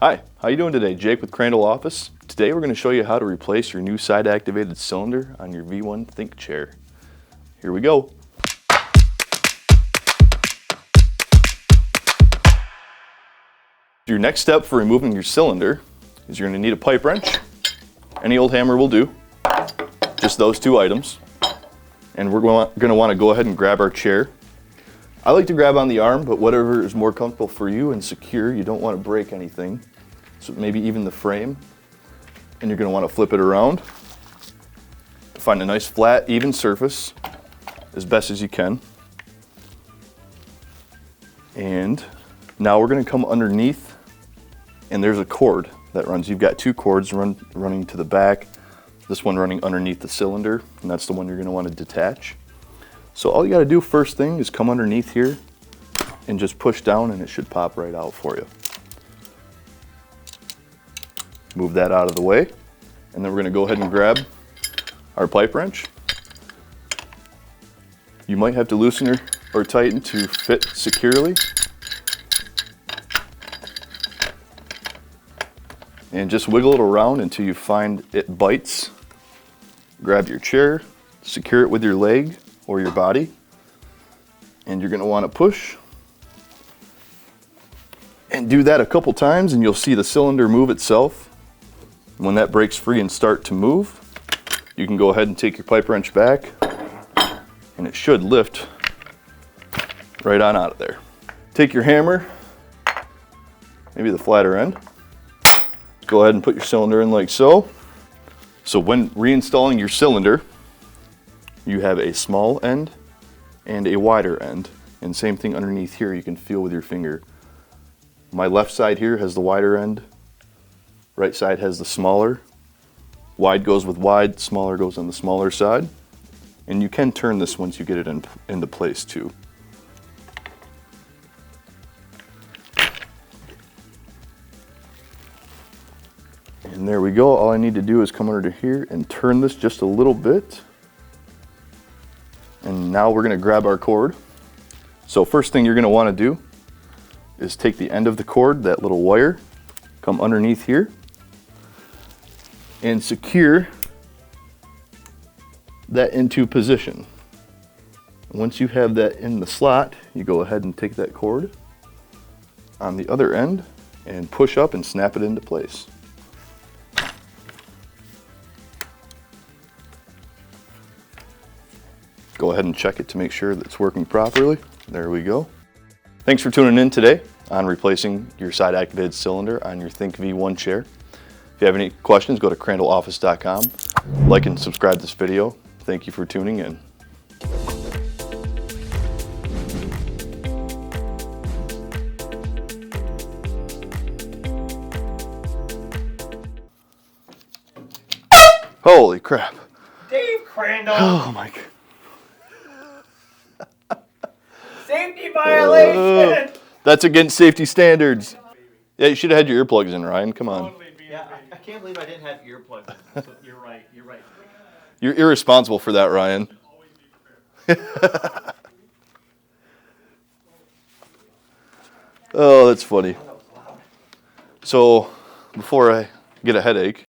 Hi, how you doing today? Jake with Crandall Office. Today we're going to show you how to replace your new side-activated cylinder on your V1 Think chair. Here we go. Your next step for removing your cylinder is you're going to need a pipe wrench. Any old hammer will do. Just those two items. And we're going to want to go ahead and grab our chair. I like to grab on the arm, but whatever is more comfortable for you and secure. You don't want to break anything. So maybe even the frame. And you're going to want to flip it around. Find a nice flat, even surface as best as you can. And now we're going to come underneath, and there's a cord that runs. You've got two cords running to the back. This one running underneath the cylinder, and that's the one you're going to want to detach. So all you got to do first thing is come underneath here and just push down, and it should pop right out for you. Move that out of the way, and then we're going to go ahead and grab our pipe wrench. You might have to loosen or tighten to fit securely. And just wiggle it around until you find it bites. Grab your chair, secure it with your leg or your body, and you're going to want to push. And do that a couple times and you'll see the cylinder move itself. When that breaks free and start to move, you can go ahead and take your pipe wrench back, and it should lift right on out of there. Take your hammer, maybe the flatter end. Go ahead and put your cylinder in like so. So when reinstalling your cylinder, you have a small end and a wider end. And same thing underneath here, you can feel with your finger. My left side here has the wider end. Right side has the smaller. Wide goes with wide, smaller goes on the smaller side. And you can turn this once you get it into place too. And there we go. All I need to do is come under to here and turn this just a little bit. And now we're going to grab our cord. So first thing you're going to want to do is take the end of the cord, that little wire, come underneath here, and secure that into position. Once you have that in the slot, you go ahead and take that cord on the other end and push up and snap it into place. Go ahead and check it to make sure that it's working properly. There we go. Thanks for tuning in today on replacing your side-activated cylinder on your Think V1 chair. If you have any questions, go to crandalloffice.com. Like and subscribe to this video. Thank you for tuning in. Holy crap. Dave Crandall. Oh my God. Safety violation. That's against safety standards. Yeah, you should have had your earplugs in, Ryan. Come on. Yeah, I can't believe I didn't have earplugs. So you're right. You're right. You're irresponsible for that, Ryan. Oh, that's funny. So, before I get a headache,